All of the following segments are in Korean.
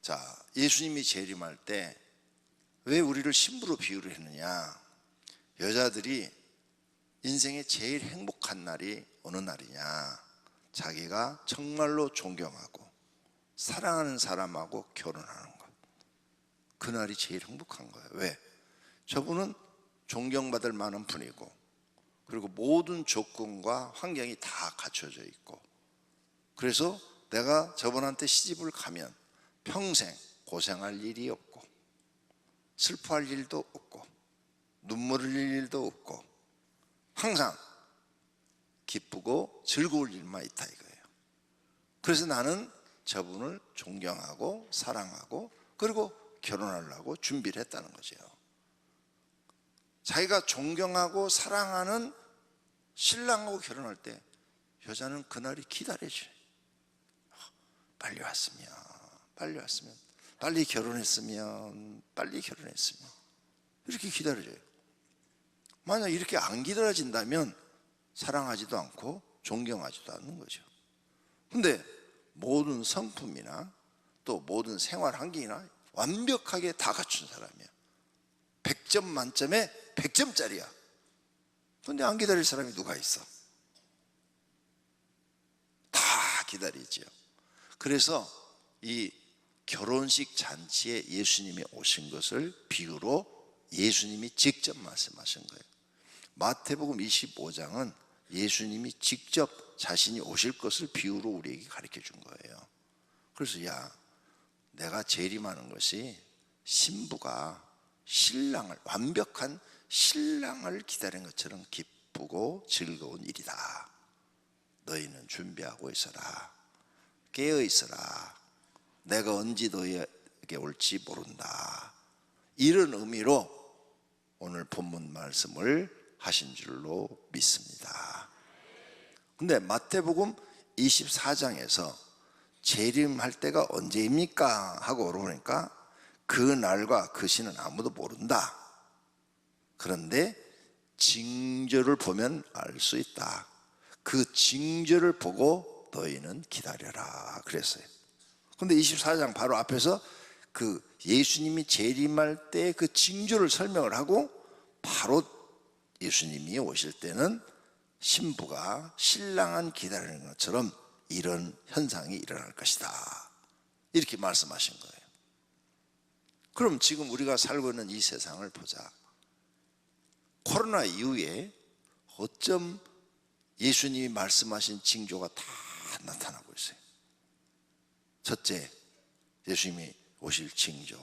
자, 예수님이 재림할 때 왜 우리를 신부로 비유를 했느냐? 여자들이 인생에 제일 행복한 날이 어느 날이냐? 자기가 정말로 존경하고 사랑하는 사람하고 결혼하는 것. 그날이 제일 행복한 거예요. 왜? 저분은 존경받을 만한 분이고, 그리고 모든 조건과 환경이 다 갖춰져 있고, 그래서 내가 저분한테 시집을 가면 평생 고생할 일이 없고, 슬퍼할 일도 없고, 눈물 흘릴 일도 없고, 항상 기쁘고 즐거울 일만 있다 이거예요. 그래서 나는 저분을 존경하고 사랑하고 그리고 결혼하려고 준비를 했다는 거죠. 자기가 존경하고 사랑하는 신랑하고 결혼할 때 여자는 그날이 기다려져요. 빨리 왔으면, 빨리 왔으면, 빨리 결혼했으면, 빨리 결혼했으면, 이렇게 기다려져요. 만약 이렇게 안 기다려진다면 사랑하지도 않고 존경하지도 않는 거죠. 근데 모든 성품이나 또 모든 생활 환경이나 완벽하게 다 갖춘 사람이야. 100점 만점에 100점짜리야. 근데 안 기다릴 사람이 누가 있어? 다 기다리지요. 그래서 이 결혼식 잔치에 예수님이 오신 것을 비유로 예수님이 직접 말씀하신 거예요. 마태복음 25장은 예수님이 직접 자신이 오실 것을 비유로 우리에게 가르쳐 준 거예요. 그래서 야, 내가 재림하는 것이 신부가 신랑을, 완벽한 신랑을 기다리는 것처럼 기쁘고 즐거운 일이다. 너희는 준비하고 있어라. 깨어 있어라. 내가 언제 너희에게 올지 모른다. 이런 의미로 오늘 본문 말씀을 하신 줄로 믿습니다. 근데 마태복음 24장에서 재림할 때가 언제입니까? 하고 물어보니까 그 날과 그 시는 아무도 모른다. 그런데 징조를 보면 알 수 있다. 그 징조를 보고 너희는 기다려라 그랬어요. 근데 24장 바로 앞에서 그 예수님이 재림할 때 그 징조를 설명을 하고 바로 예수님이 오실 때는 신부가 신랑을 기다리는 것처럼 이런 현상이 일어날 것이다. 이렇게 말씀하신 거예요. 그럼 지금 우리가 살고 있는 이 세상을 보자. 코로나 이후에 어쩜 예수님이 말씀하신 징조가 다 나타나고 있어요. 첫째, 예수님이 오실 징조,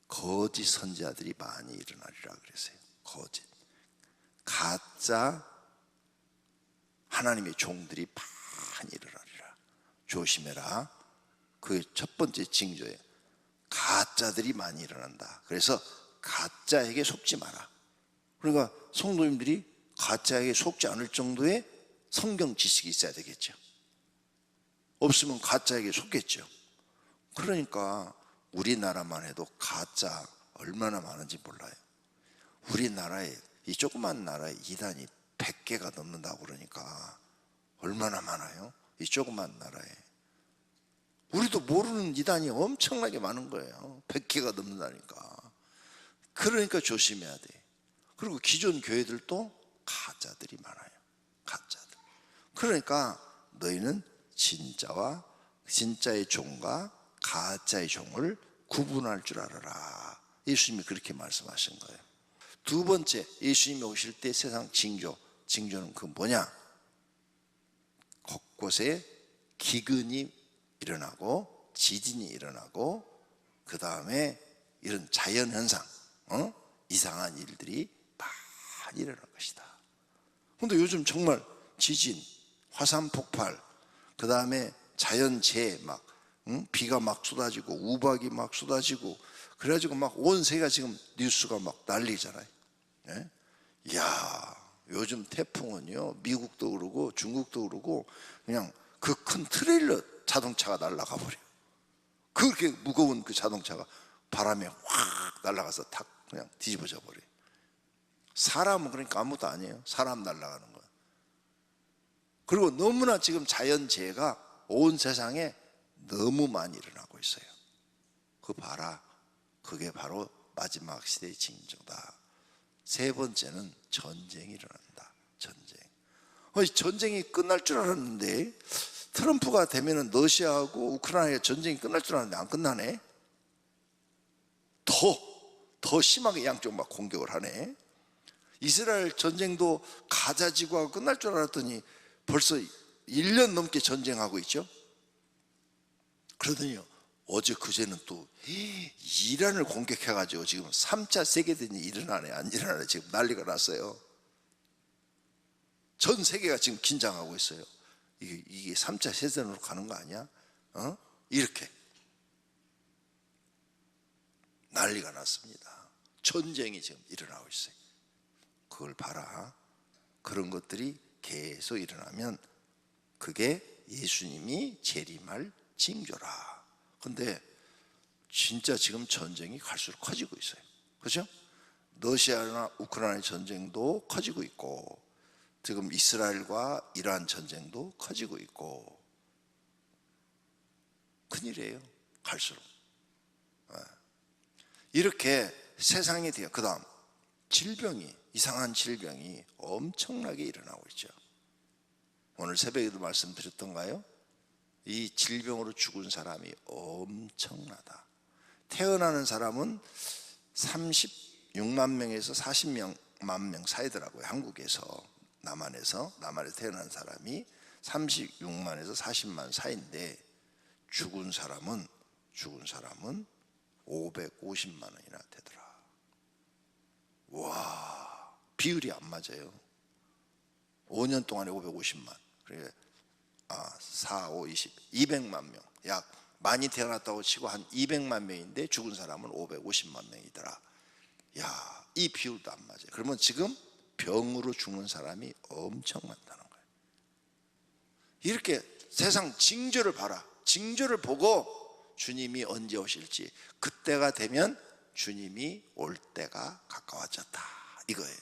거짓 선지자들이 많이 일어나리라 그랬어요. 거짓, 가짜 하나님의 종들이 많이 일어나리라. 조심해라. 그 첫 번째 징조예요. 가짜들이 많이 일어난다. 그래서 가짜에게 속지 마라. 그러니까 성도님들이 가짜에게 속지 않을 정도의 성경 지식이 있어야 되겠죠. 없으면 가짜에게 속겠죠. 그러니까 우리나라만 해도 가짜 얼마나 많은지 몰라요. 우리나라에, 이 조그만 나라에 이단이 100개가 넘는다고 그러니까 얼마나 많아요? 이 조그만 나라에. 우리도 모르는 이단이 엄청나게 많은 거예요. 100개가 넘는다니까. 그러니까 조심해야 돼. 그리고 기존 교회들도 가짜들이 많아요. 가짜들. 그러니까 너희는 진짜와 진짜의 종과 가짜의 종을 구분할 줄 알아라. 예수님이 그렇게 말씀하신 거예요. 두 번째, 예수님이 오실 때 세상 징조. 징조는 그 뭐냐? 곳곳에 기근이 일어나고 지진이 일어나고 그 다음에 이런 자연현상, 이상한 일들이 많이 일어날 것이다. 근데 요즘 정말 지진, 화산 폭발, 그 다음에 자연재해 막 비가 막 쏟아지고 우박이 막 쏟아지고 그래가지고 막 온 세계가 지금 뉴스가 막 난리잖아요. 예? 이야, 요즘 태풍은요 미국도 그러고 중국도 그러고 그냥 그 큰 트레일러 자동차가 날아가 버려. 그렇게 무거운 그 자동차가 바람에 확 날아가서 탁 그냥 뒤집어져 버려. 사람은 그러니까 아무것도 아니에요. 사람 날아가는 거. 그리고 너무나 지금 자연재해가 온 세상에 너무 많이 일어나고 있어요. 그 봐라, 그게 바로 마지막 시대의 징조다. 세 번째는 전쟁이 일어난다. 전쟁이 끝날 줄 알았는데, 트럼프가 되면은 러시아하고 우크라이나의 전쟁이 끝날 줄 알았는데 안 끝나네. 더 심하게 양쪽 막 공격을 하네. 이스라엘 전쟁도 가자 지구가 끝날 줄 알았더니 벌써 1년 넘게 전쟁하고 있죠. 그러더니요, 어제 그제는 또 이란을 공격해가지고 지금 3차 세계대전이 일어나네 안 일어나네 지금 난리가 났어요. 전 세계가 지금 긴장하고 있어요. 이게 3차 세대전으로 가는 거 아니야? 이렇게 난리가 났습니다. 전쟁이 지금 일어나고 있어요. 그걸 봐라. 그런 것들이 계속 일어나면 그게 예수님이 재림할 징조라. 근데 진짜 지금 전쟁이 갈수록 커지고 있어요. 그렇죠? 러시아나 우크라이나 전쟁도 커지고 있고, 지금 이스라엘과 이란 전쟁도 커지고 있고, 큰일이에요. 갈수록. 이렇게 세상이 돼요. 그 다음 이상한 질병이 엄청나게 일어나고 있죠. 오늘 새벽에도 말씀드렸던가요? 이 질병으로 죽은 사람이 엄청나다. 태어나는 사람은 36만 명에서 40만 명 사이더라고요. 한국에서 남한에 태어난 사람이 36만에서 40만 사이인데 죽은 사람은 550만 원이나 되더라. 와, 비율이 안 맞아요. 5년 동안에 550만. 그러니까 4, 5, 20, 200만 명. 약 많이 태어났다고 치고 한 200만 명인데 죽은 사람은 550만 명이더라. 야, 이 비율도 안 맞아요. 그러면 지금 병으로 죽는 사람이 엄청 많다는 거예요. 이렇게 세상 징조를 봐라. 징조를 보고 주님이 언제 오실지, 그때가 되면 주님이 올 때가 가까워졌다, 이거예요.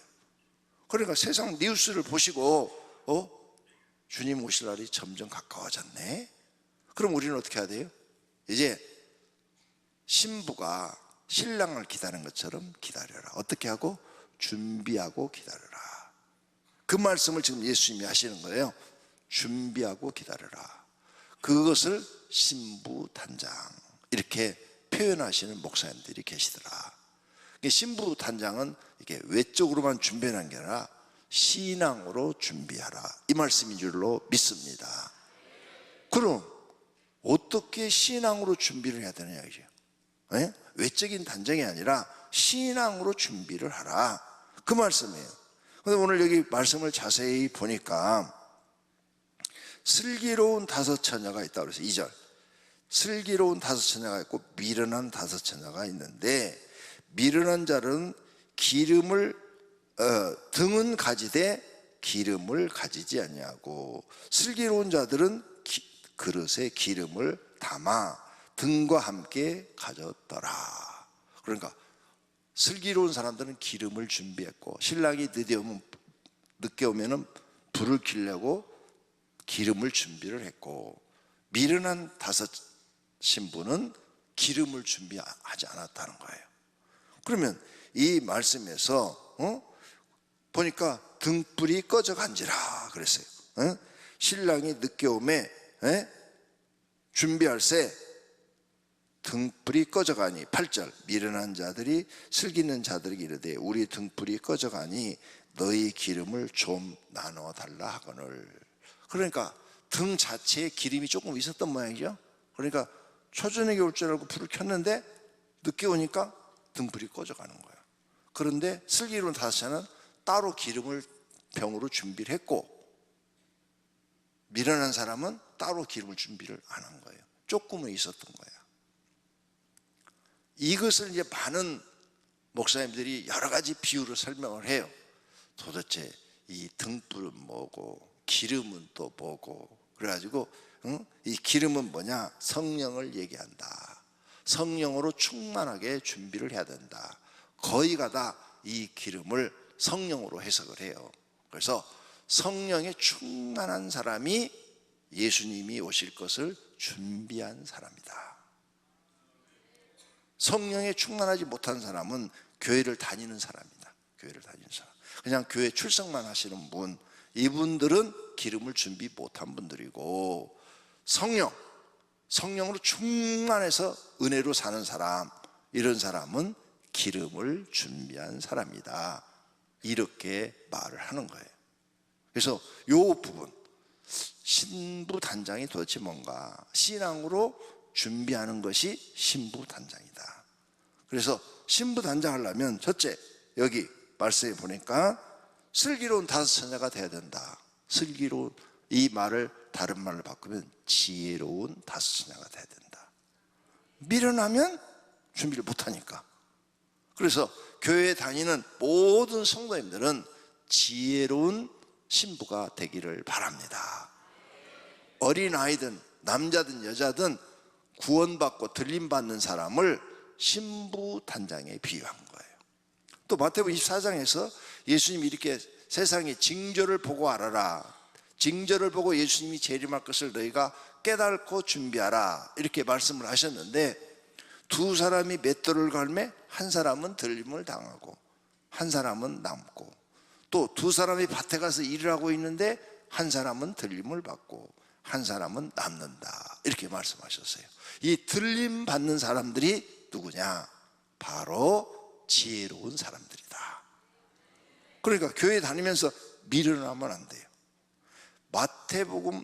그러니까 세상 뉴스를 보시고 주님 오실 날이 점점 가까워졌네. 그럼 우리는 어떻게 해야 돼요? 이제 신부가 신랑을 기다리는 것처럼 기다려라. 어떻게 하고? 준비하고 기다려라. 그 말씀을 지금 예수님이 하시는 거예요. 준비하고 기다려라. 그것을 신부단장 이렇게 표현하시는 목사님들이 계시더라. 신부단장은 이게 외적으로만 준비하는 게 아니라 신앙으로 준비하라, 이 말씀인 줄로 믿습니다. 그럼 어떻게 신앙으로 준비를 해야 되느냐 이죠. 외적인 단정이 아니라 신앙으로 준비를 하라, 그 말씀이에요. 그런데 오늘 여기 말씀을 자세히 보니까 슬기로운 5처녀가 있다고 그래서 2절, 슬기로운 5처녀가 있고 미련한 5처녀가 있는데, 미련한 자는 기름을 등은 가지되 기름을 가지지 아니하고, 슬기로운 자들은 그릇에 기름을 담아 등과 함께 가졌더라. 그러니까 슬기로운 사람들은 기름을 준비했고, 신랑이 늦게 오면은 불을 켜려고 기름을 준비를 했고, 미련한 5 신부는 기름을 준비하지 않았다는 거예요. 그러면 이 말씀에서 보니까 등불이 꺼져간지라 그랬어요. 신랑이 늦게 오매 준비할새 등불이 꺼져가니, 8절, 미련한 자들이 슬기는 자들에게 이르되 우리 등불이 꺼져가니 너희 기름을 좀 나눠 달라 하거늘. 그러니까 등 자체에 기름이 조금 있었던 모양이죠. 그러니까 초저녁에 올 줄 알고 불을 켰는데 늦게 오니까 등불이 꺼져가는 거예요. 그런데 슬기로운 5처녀는 따로 기름을 병으로 준비를 했고, 미련한 사람은 따로 기름을 준비를 안 한 거예요. 조금은 있었던 거예요. 이것을 이제 많은 목사님들이 여러 가지 비유로 설명을 해요. 도대체 이 등불은 뭐고 기름은 또 뭐고, 그래가지고 이 기름은 뭐냐? 성령을 얘기한다. 성령으로 충만하게 준비를 해야 된다. 거의가 다 이 기름을 성령으로 해석을 해요. 그래서 성령에 충만한 사람이 예수님이 오실 것을 준비한 사람이다. 성령에 충만하지 못한 사람은 교회를 다니는 사람이다. 교회를 다니는 사람, 그냥 교회 출석만 하시는 분, 이분들은 기름을 준비 못한 분들이고, 성령으로 충만해서 은혜로 사는 사람, 이런 사람은 기름을 준비한 사람이다, 이렇게 말을 하는 거예요. 그래서 이 부분, 신부단장이 도대체 뭔가, 신앙으로 준비하는 것이 신부단장이다. 그래서 신부단장 하려면 첫째, 여기 말씀에 보니까 슬기로운 다섯 처녀가 돼야 된다. 슬기로운, 이 말을 다른 말로 바꾸면 지혜로운 다섯 처녀가 돼야 된다. 미련하면 준비를 못하니까. 그래서 교회에 다니는 모든 성도님들은 지혜로운 신부가 되기를 바랍니다. 어린아이든 남자든 여자든 구원받고 들림받는 사람을 신부단장에 비유한 거예요. 또 마태복음 24장에서 예수님이 이렇게 세상의 징조를 보고 알아라, 징조를 보고 예수님이 재림할 것을 너희가 깨닫고 준비하라, 이렇게 말씀을 하셨는데, 두 사람이 맷돌을 갈매 한 사람은 들림을 당하고 한 사람은 남고, 또 두 사람이 밭에 가서 일을 하고 있는데 한 사람은 들림을 받고 한 사람은 남는다, 이렇게 말씀하셨어요. 이 들림 받는 사람들이 누구냐? 바로 지혜로운 사람들이다. 그러니까 교회 다니면서 미련하면 안 돼요. 마태복음,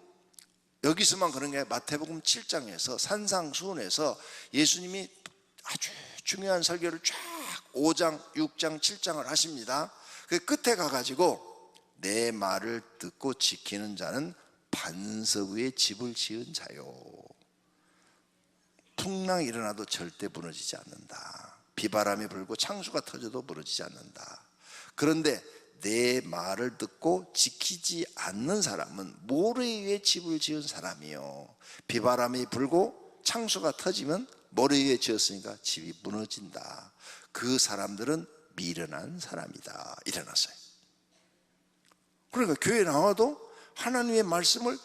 여기서만 그런 게 아니라 마태복음 7장에서 산상수훈에서 예수님이 아주 중요한 설교를 쫙 5장, 6장, 7장을 하십니다. 그 끝에 가가지고 내 말을 듣고 지키는 자는 반석 위에 집을 지은 자요, 풍랑이 일어나도 절대 무너지지 않는다. 비바람이 불고 창수가 터져도 무너지지 않는다. 그런데 내 말을 듣고 지키지 않는 사람은 모래 위에 집을 지은 사람이요, 비바람이 불고 창수가 터지면 모래 위에 지었으니까 집이 무너진다. 그 사람들은 미련한 사람이다, 일어났어요. 그러니까 교회 나와도 하나님의 말씀을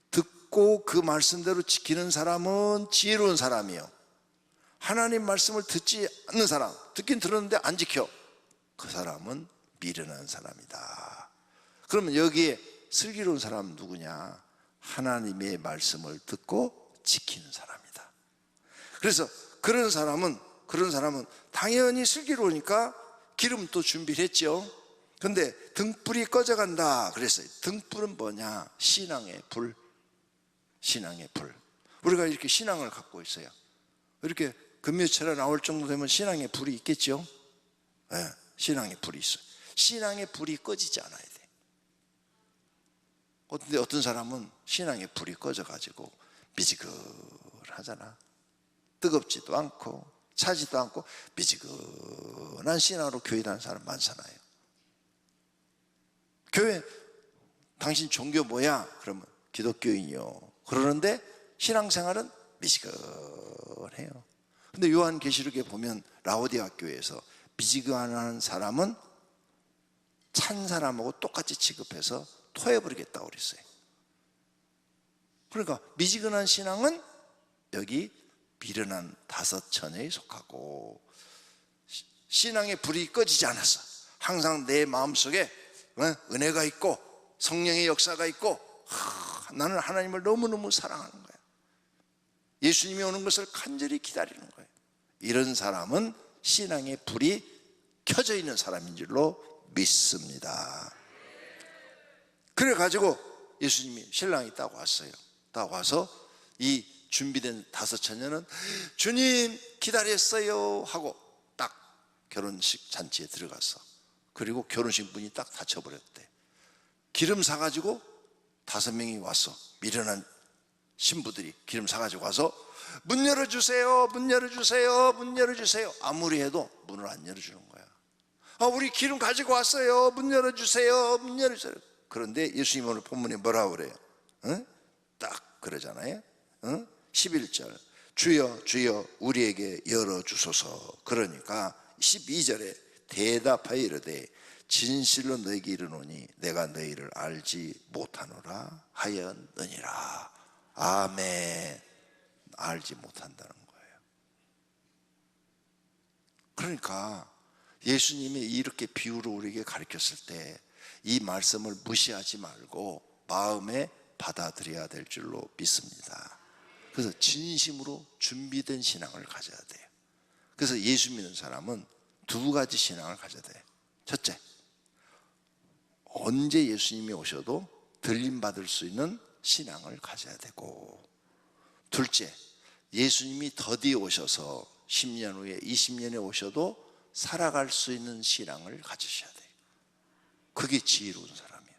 듣고 그 말씀대로 지키는 사람은 지혜로운 사람이요, 하나님 말씀을 듣지 않는 사람, 듣긴 들었는데 안 지켜, 그 사람은 미련한 사람이다. 그러면 여기에 슬기로운 사람은 누구냐? 하나님의 말씀을 듣고 지키는 사람이다. 그래서 그런 사람은 당연히 슬기로우니까 기름 또 준비를 했죠. 근데 등불이 꺼져간다 그랬어요. 등불은 뭐냐? 신앙의 불. 신앙의 불. 우리가 이렇게 신앙을 갖고 있어요. 이렇게 금요철에 나올 정도 되면 신앙의 불이 있겠죠. 네, 신앙의 불이 있어요. 신앙의 불이 꺼지지 않아야 돼. 근데 어떤 사람은 신앙의 불이 꺼져가지고 미지근하잖아. 뜨겁지도 않고 차지도 않고 미지근한 신앙으로 교회 다니는 사람 많잖아요. 교회, 당신 종교 뭐야? 그러면 기독교인이요. 그러는데 신앙생활은 미지근해요. 근데 요한계시록에 보면 라오디아 교회에서 미지근한 사람은 찬 사람하고 똑같이 취급해서 토해버리겠다고 그랬어요. 그러니까 미지근한 신앙은 여기 미련한 다섯 처녀에 속하고, 신앙의 불이 꺼지지 않았어. 항상 내 마음속에 은혜가 있고 성령의 역사가 있고, 나는 하나님을 너무너무 사랑하는 거야. 예수님이 오는 것을 간절히 기다리는 거예요. 이런 사람은 신앙의 불이 켜져 있는 사람인 줄로 믿습니다. 그래가지고 예수님이 신랑이 딱 왔어요. 딱 와서 이 준비된 다섯 처녀는 주님 기다렸어요 하고 딱 결혼식 잔치에 들어갔어. 그리고 결혼식 문이 딱 닫혀버렸대. 기름 사가지고 5명이 왔어. 미련한 신부들이 기름 사가지고 와서 문 열어주세요, 문 열어주세요, 문 열어주세요. 아무리 해도 문을 안 열어주는 거야. 우리 기름 가지고 왔어요, 문 열어주세요, 문 열어주세요. 그런데 예수님 오늘 본문에 뭐라고 그래요? 딱 그러잖아요. 11절 주여 주여 우리에게 열어주소서. 그러니까 12절에 대답하여 이르되 진실로 너에게 이르노니 내가 너희를 알지 못하노라 하였느니라. 아멘. 알지 못한다는 거예요. 그러니까 예수님이 이렇게 비유로 우리에게 가르쳤을 때 이 말씀을 무시하지 말고 마음에 받아들여야 될 줄로 믿습니다. 그래서 진심으로 준비된 신앙을 가져야 돼요. 그래서 예수 믿는 사람은 두 가지 신앙을 가져야 돼요. 첫째, 언제 예수님이 오셔도 들림받을 수 있는 신앙을 가져야 되고, 둘째, 예수님이 더디 오셔서 10년 후에 20년에 오셔도 살아갈 수 있는 신앙을 가지셔야 돼요. 그게 지혜로운 사람이에요.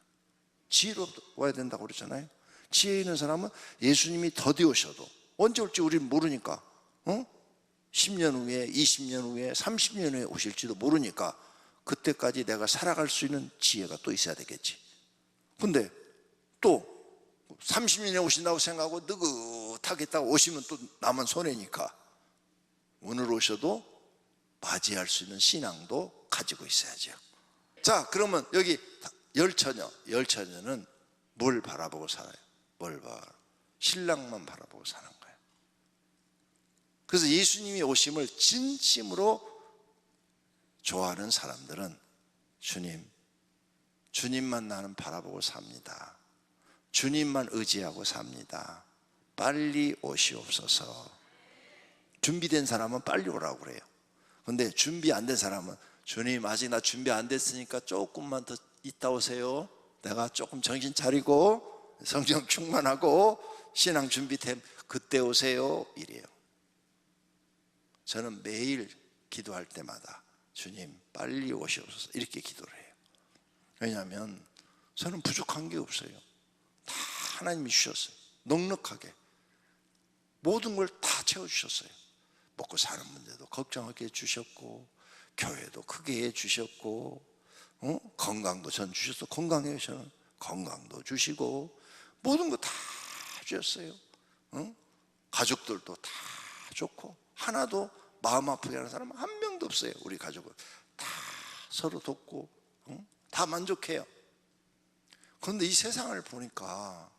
지혜로워야 된다고 그러잖아요. 지혜 있는 사람은 예수님이 더디 오셔도, 언제 올지 우리는 모르니까, 10년 후에 20년 후에 30년 후에 오실지도 모르니까 그때까지 내가 살아갈 수 있는 지혜가 또 있어야 되겠지. 근데 또 30년에 오신다고 생각하고 느긋하겠다고 오시면 또 남은 손해니까 오늘 오셔도 맞이할 수 있는 신앙도 가지고 있어야죠. 자, 그러면 여기 열처녀는 뭘 바라보고 살아요? 신랑만 바라보고 사는 거예요. 그래서 예수님이 오심을 진심으로 좋아하는 사람들은 주님만 나는 바라보고 삽니다. 주님만 의지하고 삽니다. 빨리 오시옵소서. 준비된 사람은 빨리 오라고 그래요. 근데 준비 안 된 사람은 주님 아직 나 준비 안 됐으니까 조금만 더 있다 오세요. 내가 조금 정신 차리고 성령 충만하고 신앙 준비됨 그때 오세요 이래요. 저는 매일 기도할 때마다 주님 빨리 오시옵소서 이렇게 기도를 해요. 왜냐하면 저는 부족한 게 없어요. 다 하나님이 주셨어요. 넉넉하게 모든 걸 다 채워주셨어요. 먹고 사는 문제도 걱정하게 해주셨고, 교회도 크게 해주셨고, 건강도 전 주셨어. 건강해요. 저는 건강도 주시고 모든 거 다 주셨어요. 가족들도 다 좋고 하나도 마음 아프게 하는 사람 한 명도 없어요. 우리 가족은 다 서로 돕고 다 만족해요. 그런데 이 세상을 보니까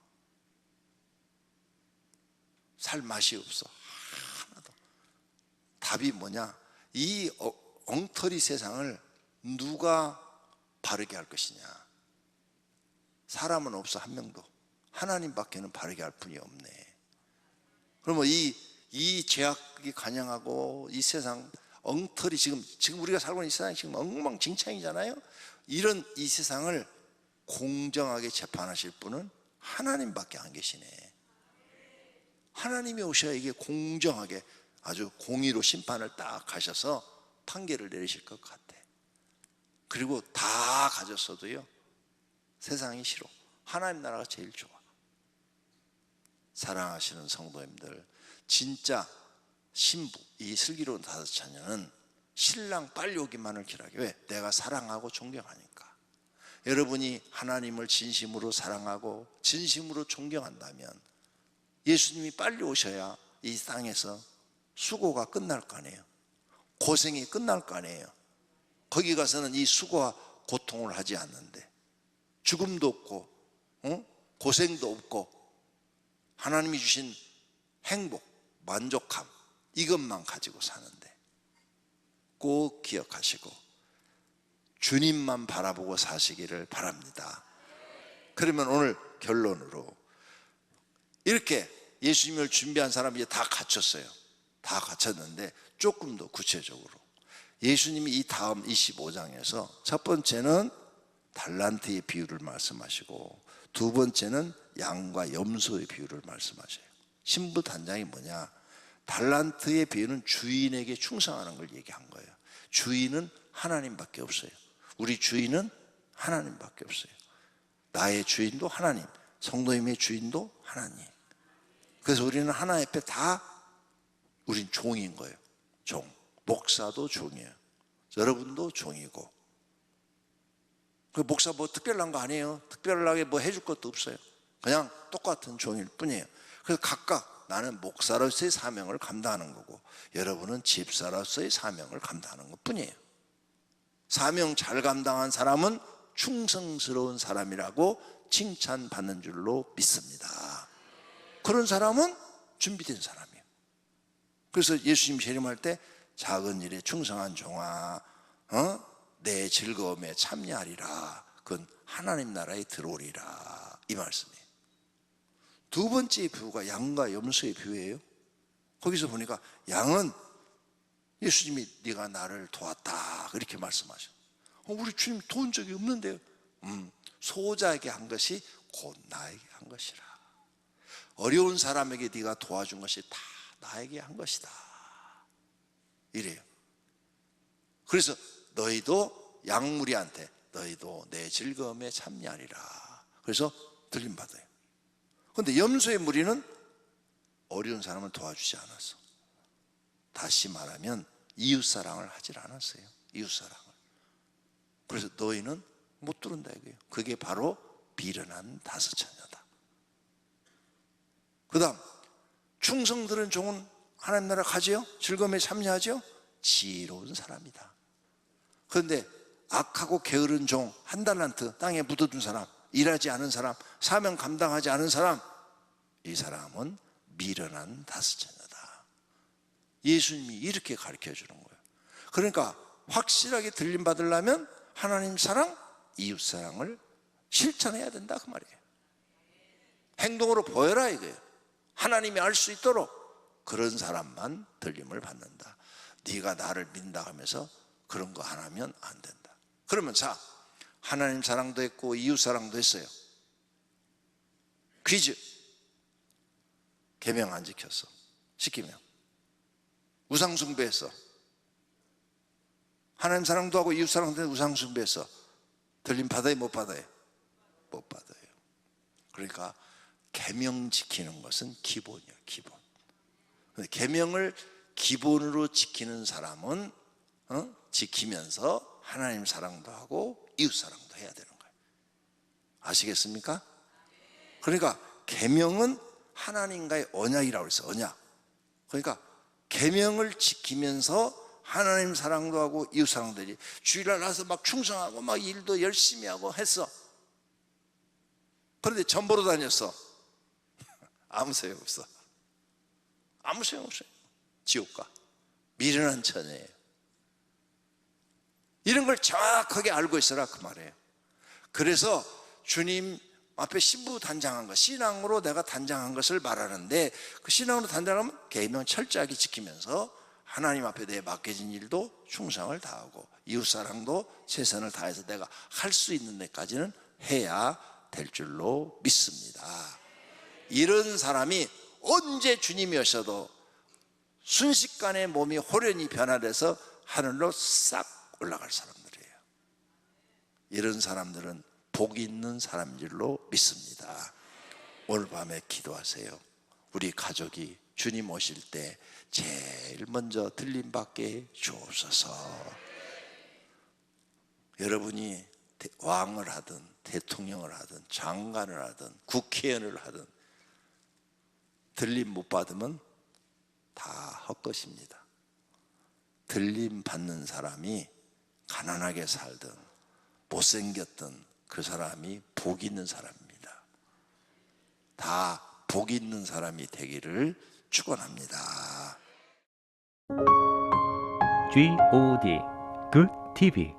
살 맛이 없어. 하나도. 답이 뭐냐? 이 엉터리 세상을 누가 바르게 할 것이냐? 사람은 없어. 한 명도. 하나님밖에는 바르게 할 분이 없네. 그러면 이 죄악이 관영하고 이 세상 엉터리 지금 우리가 살고 있는 이 세상이 지금 엉망진창이잖아요. 이런 이 세상을 공정하게 재판하실 분은 하나님밖에 안 계시네. 하나님이 오셔야 이게 공정하게 아주 공의로 심판을 딱 하셔서 판결을 내리실 것 같아. 그리고 다 가졌어도요 세상이 싫어. 하나님 나라가 제일 좋아. 사랑하시는 성도님들, 진짜 신부 이 슬기로운 다섯 자녀는 신랑 빨리 오기만을 기다려. 왜? 내가 사랑하고 존경하니까. 여러분이 하나님을 진심으로 사랑하고 진심으로 존경한다면 예수님이 빨리 오셔야 이 땅에서 수고가 끝날 거 아니에요. 고생이 끝날 거 아니에요. 거기 가서는 이 수고와 고통을 하지 않는데 죽음도 없고 고생도 없고 하나님이 주신 행복, 만족함 이것만 가지고 사는데 꼭 기억하시고 주님만 바라보고 사시기를 바랍니다. 그러면 오늘 결론으로 이렇게 예수님을 준비한 사람이 이제 다 갖췄어요. 다 갖췄는데 조금 더 구체적으로 예수님이 이 다음 25장에서 첫 번째는 달란트의 비유를 말씀하시고 두 번째는 양과 염소의 비유를 말씀하셔요. 신부 단장이 뭐냐? 달란트의 비유는 주인에게 충성하는 걸 얘기한 거예요. 주인은 하나님밖에 없어요. 우리 주인은 하나님밖에 없어요. 나의 주인도 하나님, 성도님의 주인도 하나님. 그래서 우리는 하나 옆에 다 우린 종인 거예요. 종. 목사도 종이에요. 여러분도 종이고. 그 목사 뭐 특별한 거 아니에요. 특별하게 뭐 해줄 것도 없어요. 그냥 똑같은 종일 뿐이에요. 그래서 각각 나는 목사로서의 사명을 감당하는 거고 여러분은 집사로서의 사명을 감당하는 것 뿐이에요. 사명 잘 감당한 사람은 충성스러운 사람이라고 칭찬받는 줄로 믿습니다. 그런 사람은 준비된 사람이에요. 그래서 예수님 재림할 때 작은 일에 충성한 종아, 내 즐거움에 참여하리라. 그건 하나님 나라에 들어오리라. 이 말씀이에요. 두 번째 비유가 양과 염소의 비유예요. 거기서 보니까 양은 예수님이 네가 나를 도왔다 이렇게 말씀하셔. 우리 주님 도운 적이 없는데요. 소자에게 한 것이 곧 나에게 한 것이라. 어려운 사람에게 네가 도와준 것이 다 나에게 한 것이다. 이래요. 그래서 너희도 양무리한테 너희도 내 즐거움에 참여하리라. 그래서 들림 받아요. 그런데 염소의 무리는 어려운 사람을 도와주지 않았어. 다시 말하면 이웃사랑을 하질 않았어요. 이웃사랑을. 그래서 너희는 못 들은다 이거예요. 그게 바로 미련한 다섯 처녀다. 그 다음 충성 들은 종은 하나님 나라 가지요? 즐거움에 참여하죠? 지혜로운 사람이다. 그런데 악하고 게으른 종, 한 달란트 땅에 묻어둔 사람, 일하지 않은 사람, 사명 감당하지 않은 사람, 이 사람은 미련한 다섯 처녀다. 예수님이 이렇게 가르쳐 주는 거예요. 그러니까 확실하게 들림 받으려면 하나님 사랑, 이웃 사랑을 실천해야 된다 그 말이에요. 행동으로 보여라 이거예요. 하나님이 알 수 있도록 그런 사람만 들림을 받는다. 네가 나를 믿는다 하면서 그런 거 안 하면 안 된다. 그러면 자, 하나님 사랑도 했고 이웃 사랑도 했어요. 퀴즈. 계명 안 지켰어. 시키면 우상 숭배했어. 하나님 사랑도 하고 이웃 사랑도 했는데 우상 숭배했어. 들림 받아요 못 받아요? 못 받아요. 그러니까 계명 지키는 것은 기본이야, 기본. 계명을 기본으로 지키는 사람은 지키면서 하나님 사랑도 하고 이웃 사랑도 해야 되는 거예요. 아시겠습니까? 그러니까 계명은 하나님과의 언약이라고 그랬어요. 언약. 그러니까 계명을 지키면서 하나님 사랑도 하고 이웃 사랑도 하지. 주일날 나서 막 충성하고 막 일도 열심히 하고 했어. 그런데 전 보러 다녔어. 아무 소용 없어. 아무 소용 없어요. 지옥 가. 미련한 처녀예요. 이런 걸 정확하게 알고 있어라 그 말이에요. 그래서 주님 앞에 신부 단장한 것, 신앙으로 내가 단장한 것을 말하는데, 그 신앙으로 단장하면 계명 철저하게 지키면서 하나님 앞에 내 맡겨진 일도 충성을 다하고 이웃사랑도 최선을 다해서 내가 할 수 있는 데까지는 해야 될 줄로 믿습니다. 이런 사람이 언제 주님이 오셔도 순식간에 몸이 호련히 변화돼서 하늘로 싹 올라갈 사람들이에요. 이런 사람들은 복이 있는 사람인 줄로 믿습니다. 오늘 밤에 기도하세요. 우리 가족이 주님 오실 때 제일 먼저 들림받게 주옵소서. 여러분이 왕을 하든 대통령을 하든 장관을 하든 국회의원을 하든 들림 못 받으면 다 헛것입니다. 들림 받는 사람이 가난하게 살든 못생겼든 그 사람이 복 있는 사람입니다. 다 복 있는 사람이 되기를 축원합니다. GOD Good TV